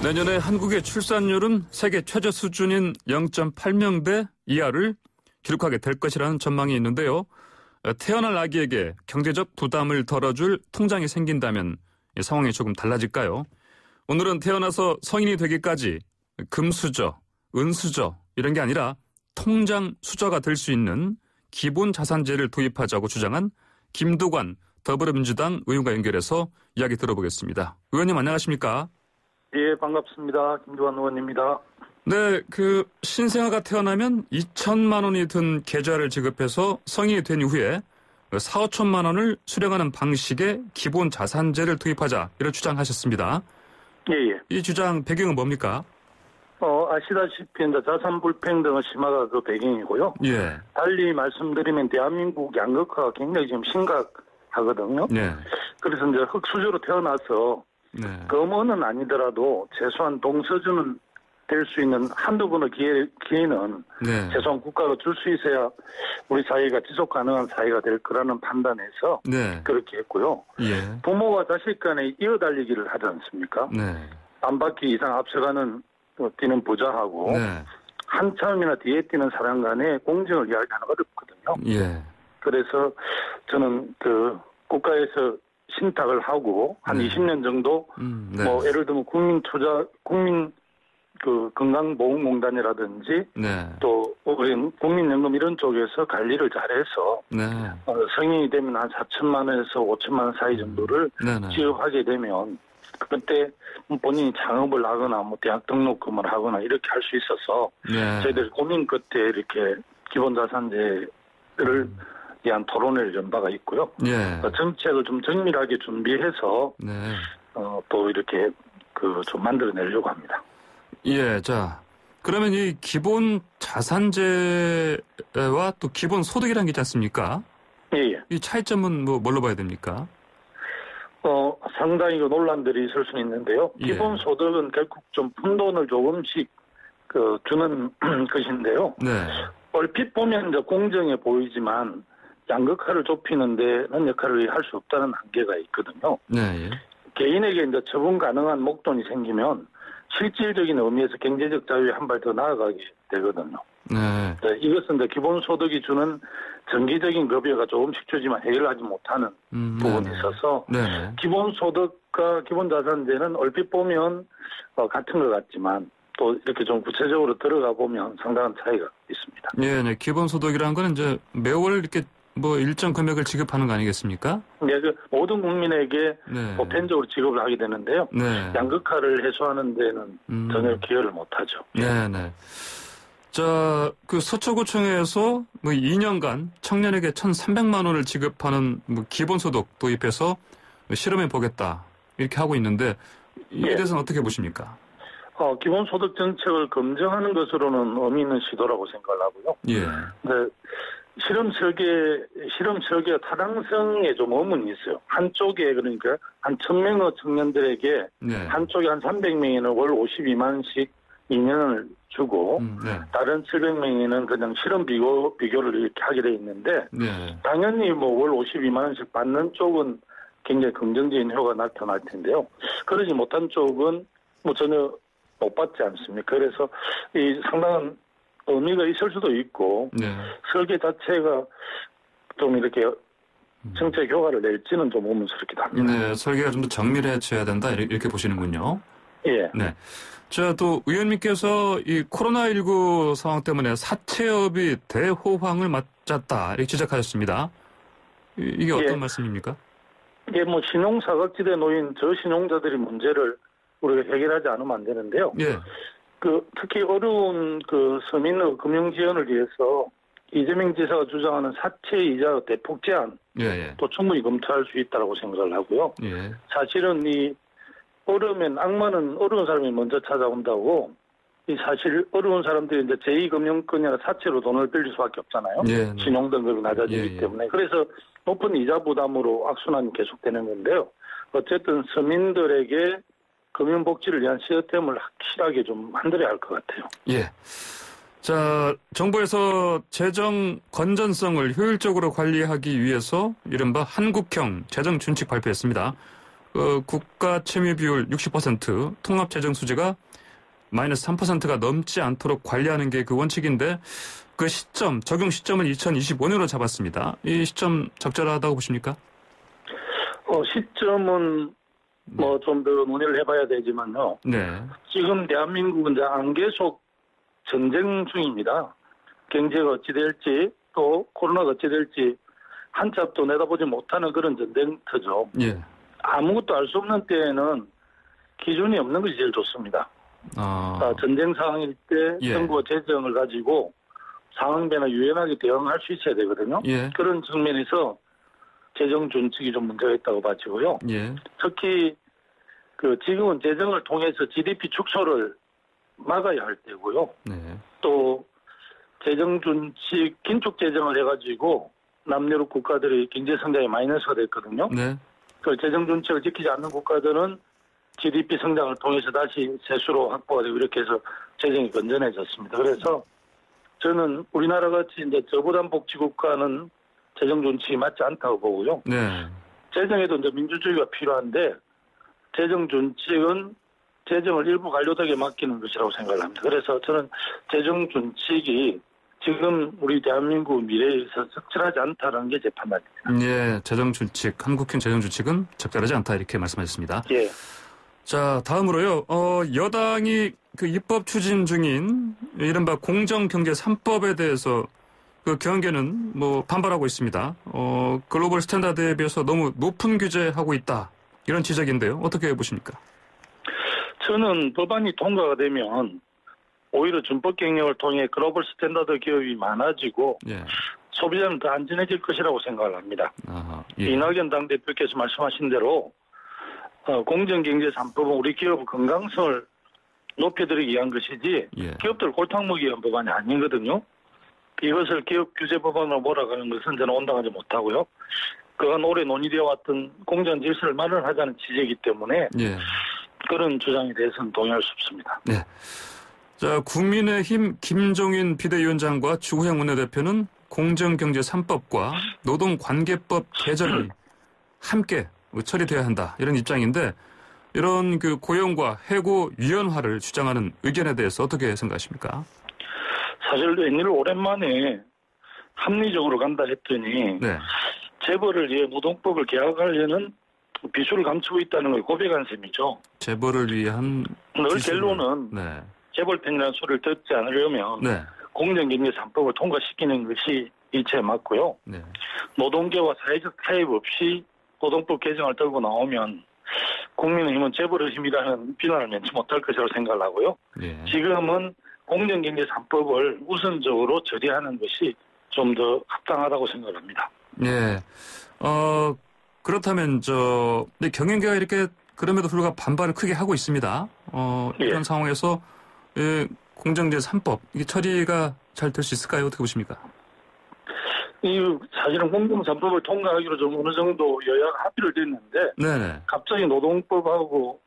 내년에 한국의 출산율은 세계 최저 수준인 0.8명대 이하를 기록하게 될 것이라는 전망이 있는데요. 태어날 아기에게 경제적 부담을 덜어줄 통장이 생긴다면 상황이 조금 달라질까요? 오늘은 태어나서 성인이 되기까지 금수저, 은수저 이런 게 아니라 통장 수저가 될 수 있는 기본자산제를 도입하자고 주장한 김두관 더불어민주당 의원과 연결해서 이야기 들어보겠습니다. 의원님 안녕하십니까? 예, 반갑습니다. 김두관 의원입니다. 네, 신생아가 태어나면 2천만 원이 든 계좌를 지급해서 성인이 된 이후에 4, 5천만 원을 수령하는 방식의 기본자산제를 도입하자 이런 주장하셨습니다. 예. 이 주장 배경은 뭡니까? 아시다시피 이제 자산 불평등의 심화가 그 배경이고요. 예. 달리 말씀드리면 대한민국 양극화가 굉장히 지금 심각하거든요. 네. 그래서 이제 흙수저로 태어나서 네. 검언은 아니더라도 최소한 동서주는 될 수 있는 한두 번의 기회는 네. 최소한 국가가 줄 수 있어야 우리 사회가 지속 가능한 사회가 될 거라는 판단에서 네. 그렇게 했고요. 예. 부모와 자식 간에 이어달리기를 하지 않습니까? 네. 반 바퀴 이상 앞서가는 뛰는 부자하고 네. 한참이나 뒤에 뛰는 사람 간의 공정을 이야기하는 어렵거든요. 예. 그래서 저는 국가에서 신탁을 하고 한 네. 20년 정도 네. 예를 들면 국민 건강보험공단이라든지 네. 또 국민연금 이런 쪽에서 관리를 잘해서 네. 성인이 되면 한 4천만 원에서 5천만 원 사이 정도를 네네. 지급하게 되면 그때 본인이 창업을 하거나 대학 등록금을 하거나 이렇게 할 수 있어서 네. 저희들이 고민 끝에 이렇게 기본자산제를 위한 토론회를 연 바가 있고요. 예. 정책을 좀 정밀하게 준비해서 네. 또 이렇게 좀 만들어내려고 합니다. 예, 자, 그러면 이 기본 자산제와 또 기본 소득이라는 게 있지 않습니까? 예. 이 차이점은 뭘로 봐야 됩니까? 상당히 논란들이 있을 수는 있는데요. 예. 기본 소득은 결국 좀 푼돈을 조금씩 주는 것인데요. 네. 얼핏 보면 이제 공정해 보이지만 양극화를 좁히는 데는 역할을 할 수 없다는 한계가 있거든요. 네. 개인에게 이제 처분 가능한 목돈이 생기면 실질적인 의미에서 경제적 자유에 한 발 더 나아가게 되거든요. 네. 이것은 이제 기본소득이 주는 정기적인 급여가 조금씩 주지만 해결하지 못하는 부분이 있어서 네. 기본소득과 기본자산제는 얼핏 보면 같은 것 같지만 또 이렇게 좀 구체적으로 들어가 보면 상당한 차이가 있습니다. 네. 기본소득이라는 건 이제 매월 이렇게 일정 금액을 지급하는 거 아니겠습니까? 네, 모든 국민에게 네. 보편적으로 지급을 하게 되는데요. 네. 양극화를 해소하는 데는 전혀 기여를 못하죠. 네. 자, 서초구청에서 2년간 청년에게 1,300만 원을 지급하는 기본소득 도입해서 실험해 보겠다 이렇게 하고 있는데 이에 대해서는 어떻게 보십니까? 기본소득 정책을 검증하는 것으로는 의미 있는 시도라고 생각을 하고요. 예. 네, 실험 설계가 타당성에 좀 의문이 있어요. 한쪽에 그러니까 한 1,000명의 청년들에게 네. 한쪽에 한 300명에는 월 52만 원씩 2년을 주고 네. 다른 700명에는 그냥 실험 비교를 이렇게 하게 돼 있는데 네. 당연히 월 52만 원씩 받는 쪽은 굉장히 긍정적인 효과가 나타날 텐데요. 그러지 못한 쪽은 전혀 못 받지 않습니까? 그래서 이 상당한 의미가 있을 수도 있고 네. 설계 자체가 좀 이렇게 정책 효과를 낼지는 좀 의문스럽기도 합니다. 네, 설계가 좀 더 정밀해져야 된다 이렇게 보시는군요. 예. 네. 자, 또 의원님께서 이 코로나19 상황 때문에 사채업이 대호황을 맞았다 이렇게 지적하셨습니다. 이게 어떤 말씀입니까? 이게 신용사각지대에 놓인 저신용자들의 문제를 우리가 해결하지 않으면 안 되는데요. 예. 특히 어려운 서민의 금융 지원을 위해서 이재명 지사가 주장하는 사채 이자 대폭 제한 또 충분히 검토할 수 있다고 생각을 하고요. 예. 사실은 이 어려우면 악마는 어려운 사람이 먼저 찾아온다고 이 사실 어려운 사람들이 이제 제2금융권이나 사채로 돈을 빌릴 수밖에 없잖아요. 예. 신용 등급이 낮아지기 때문에. 그래서 높은 이자 부담으로 악순환이 계속되는 건데요. 어쨌든 서민들에게 금융복지를 위한 시스템을 확실하게 좀 만들어야 할 것 같아요. 예. 자, 정부에서 재정 건전성을 효율적으로 관리하기 위해서 이른바 한국형 재정 준칙 발표했습니다. 국가 채무 비율 60%, 통합 재정 수지가 마이너스 3%가 넘지 않도록 관리하는 게 그 원칙인데 그 시점, 적용 시점을 2025년으로 잡았습니다. 이 시점 적절하다고 보십니까? 시점은 뭐 좀 더 논의를 해봐야 되지만요. 네. 지금 대한민국은 이제 안 계속 전쟁 중입니다. 경제가 어찌 될지 또 코로나가 어찌 될지 한치 앞도 내다보지 못하는 그런 전쟁터죠. 예. 아무것도 알 수 없는 때에는 기준이 없는 것이 제일 좋습니다. 전쟁 상황일 때 예. 정부가 재정을 가지고 상황 변화 유연하게 대응할 수 있어야 되거든요. 예. 그런 측면에서 재정 준칙이 좀 문제가 있다고 봐지고요. 예. 특히 지금은 재정을 통해서 GDP 축소를 막아야 할 때고요. 네. 또 재정 준칙 긴축 재정을 해가지고 남유럽 국가들의 경제 성장이 마이너스가 됐거든요. 네. 그 재정 준칙을 지키지 않는 국가들은 GDP 성장을 통해서 다시 세수로 확보가 되고 이렇게 해서 재정이 건전해졌습니다. 그래서 저는 우리나라 같이 이제 저부담 복지 국가는 재정 준칙이 맞지 않다고 보고요. 네. 재정에도 이제 민주주의가 필요한데 재정 준칙은 재정을 일부 관료덕에 맡기는 것이라고 생각을 합니다. 그래서 저는 재정 준칙이 지금 우리 대한민국 미래에서 적절하지 않다는 게 제 판단입니다. 예, 재정 준칙, 한국형 재정 준칙은 적절하지 않다 이렇게 말씀하셨습니다. 예. 자, 다음으로요. 여당이 그 입법 추진 중인 이른바 공정경제 3법에 대해서 그 경계는 뭐 반발하고 있습니다. 글로벌 스탠다드에 비해서 너무 높은 규제하고 있다. 이런 지적인데요. 어떻게 보십니까? 저는 법안이 통과가 되면 오히려 준법 경영을 통해 글로벌 스탠다드 기업이 많아지고 예. 소비자는 더 안전해질 것이라고 생각을 합니다. 아하, 예. 이낙연 당대표께서 말씀하신 대로 공정경제 3법은 우리 기업의 건강성을 높여드리기 위한 것이지 예. 기업들 골탕 먹이기 위한 법안이 아니거든요. 이것을 기업 규제 법안으로 몰아가는 것은 저는 온당하지 못하고요. 그간 오래 논의되어 왔던 공정 질서를 마련하자는 취지이기 때문에 예. 그런 주장에 대해서는 동의할 수 없습니다. 네. 자, 국민의힘 김종인 비대위원장과 주호영 원내대표는 공정경제 3법과 노동관계법 개정이 함께 처리돼야 한다. 이런 입장인데 이런 그 고용과 해고 유연화를 주장하는 의견에 대해서 어떻게 생각하십니까? 사실 웬일로 오랜만에 합리적으로 간다 했더니 네. 재벌을 위해 노동법을 개혁하려는 비수를 감추고 있다는 걸 고백한 셈이죠. 재벌을 위한 늘 결론은 네. 재벌 편이라는 소리를 듣지 않으려면 네. 공정경제 3법을 통과시키는 것이 일체에 맞고요. 네. 노동계와 사회적 타협 없이 노동법 개정을 들고 나오면 국민의힘은 재벌의 힘이라는 비난을 면치 못할 것이라고 생각을 하고요. 예. 지금은 공정경제 3법을 우선적으로 처리하는 것이 좀 더 합당하다고 생각을 합니다. 네. 그렇다면 근데 경영계가 이렇게 그럼에도 불구하고 반발을 크게 하고 있습니다. 이런 예. 상황에서 공정제 3법 이게 처리가 잘 될 수 있을까요? 어떻게 보십니까? 사실은 공정 3법을 통과하기로 좀 어느 정도 여야가 합의를 됐는데 네네. 갑자기 노동법하고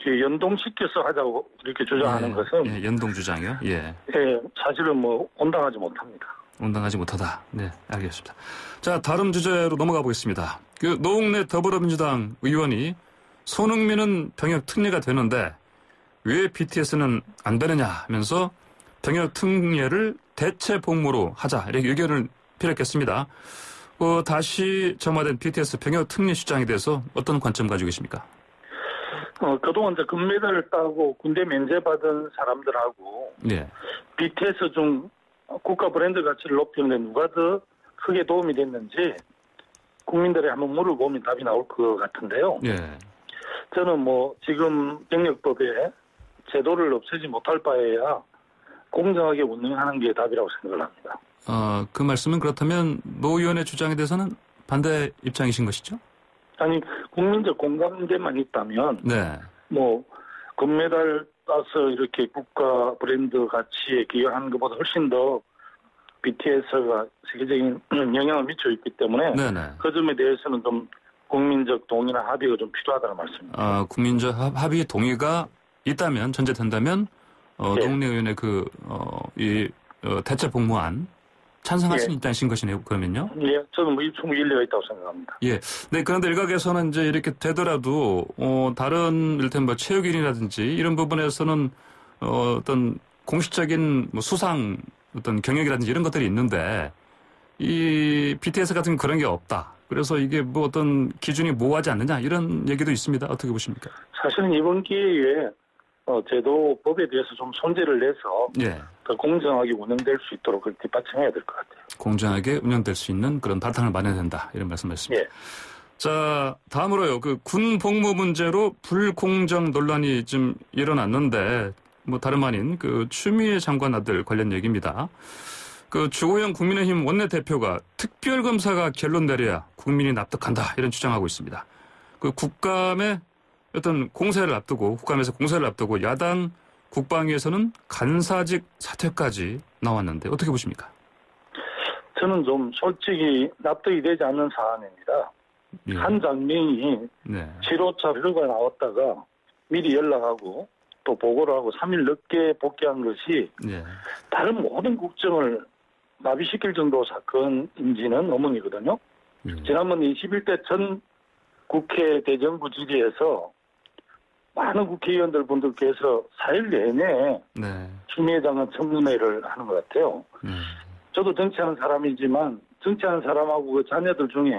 연동시켜서 하자고 이렇게 주장하는 것은 예, 연동 주장이요? 예. 사실은 뭐 온당하지 못합니다. 온당하지 못하다. 네, 알겠습니다. 자, 다른 주제로 넘어가 보겠습니다. 그 노웅래 더불어민주당 의원이 손흥민은 병역 특례가 되는데 왜 BTS는 안 되느냐 하면서 병역 특례를 대체 복무로 하자 이렇게 의견을 피력했습니다. 다시 점화된 BTS 병역 특례 주장에 대해서 어떤 관점 가지고 계십니까? 그동안 이제 금메달을 따고 군대 면제받은 사람들하고 네. BTS 중 국가 브랜드 가치를 높이는 데 누가 더 크게 도움이 됐는지 국민들이 한번 물어보면 답이 나올 것 같은데요. 예. 저는 지금 병역법에 제도를 없애지 못할 바에야 공정하게 운영하는 게 답이라고 생각을 합니다. 그 말씀은 그렇다면 노 의원의 주장에 대해서는 반대 입장이신 것이죠? 아니, 국민적 공감대만 있다면, 네. 금메달 따서 이렇게 국가 브랜드 가치에 기여하는 것보다 훨씬 더 BTS가 세계적인 영향을 미치고 있기 때문에, 네네. 그 점에 대해서는 좀 국민적 동의나 합의가 좀 필요하다는 말씀입니다. 국민적 합의 동의가 있다면, 전제된다면, 네. 노웅래 의원의 대체 복무안, 찬성하시는 입장이신 것이네요. 그러면요. 예, 저는 뭐 충분히 일리가 있다고 생각합니다. 예. 네, 그런데 일각에서는 이제 이렇게 되더라도, 다른, 이를테면 뭐 체육인이라든지 이런 부분에서는, 어떤 공식적인 뭐 수상, 어떤 경력이라든지 이런 것들이 있는데, 이 BTS 같은 그런 게 없다. 그래서 이게 뭐 어떤 기준이 모호하지 않느냐 이런 얘기도 있습니다. 어떻게 보십니까? 사실은 이번 기회에 제도 법에 대해서 좀 손질을 내서 예. 더 공정하게 운영될 수 있도록 그렇게 뒷받침해야 될 것 같아요. 공정하게 운영될 수 있는 그런 바탕을 마련해야 된다. 이런 말씀이었습니다. 예. 자, 다음으로요. 그 군 복무 문제로 불공정 논란이 좀 일어났는데 뭐 다름 아닌 그 추미애 장관 아들 관련 얘기입니다. 그 주호영 국민의힘 원내대표가 특별검사가 결론 내려야 국민이 납득한다 이런 주장하고 있습니다. 그 국감의 어떤 공세를 앞두고 국감에서 공세를 앞두고 야당 국방위에서는 간사직 사퇴까지 나왔는데 어떻게 보십니까? 저는 좀 솔직히 납득이 되지 않는 사안입니다. 예. 한 장면이 네. 7호차 휴가 나왔다가 미리 연락하고 또 보고를 하고 3일 늦게 복귀한 것이 네. 다른 모든 국정을 마비시킬 정도 사건인지는 의문이거든요. 지난번 21대 전 국회 대정부 질의에서 많은 국회의원들 분들께서 4일 내내 네. 추미애 장관 청문회를 하는 것 같아요. 저도 정치하는 사람이지만 정치하는 사람하고 그 자녀들 중에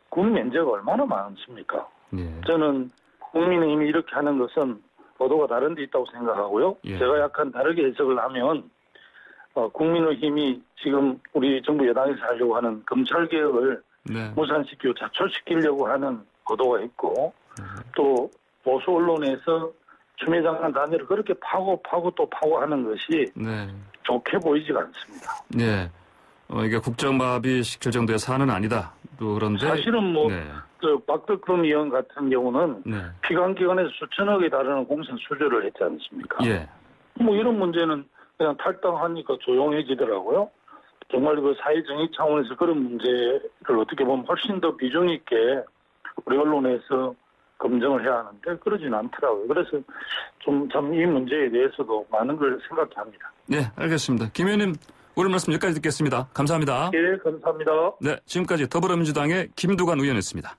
군 면제가 얼마나 많습니까? 예. 저는 국민의힘이 이렇게 하는 것은 보도가 다른 데 있다고 생각하고요. 예. 제가 약간 다르게 해석을 하면 국민의힘이 지금 우리 정부 여당에서 하려고 하는 검찰개혁을 네. 무산시키고 자초시키려고 하는 보도가 있고 또 보수 언론에서 추미애 장관 단일을 그렇게 파고 또 파고하는 것이 네. 좋게 보이지가 않습니다. 네. 이게 국정마비 시킬 정도의 사안은 아니다. 또 그런데 사실은 뭐 네. 그 박덕흠 의원 같은 경우는 네. 피감기관에서 수천억에 달하는 공천 수주를 했지 않습니까? 예. 뭐 이런 문제는 그냥 탈당하니까 조용해지더라고요. 정말 그 사회 정의 차원에서 그런 문제를 어떻게 보면 훨씬 더 비중 있게 우리 언론에서 검증을 해야 하는데 그러지는 않더라고요. 그래서 좀 참 이 문제에 대해서도 많은 걸 생각해 합니다. 네, 알겠습니다. 김 의원님 오늘 말씀 여기까지 듣겠습니다. 감사합니다. 예, 감사합니다. 네, 지금까지 더불어민주당의 김두관 의원이었습니다.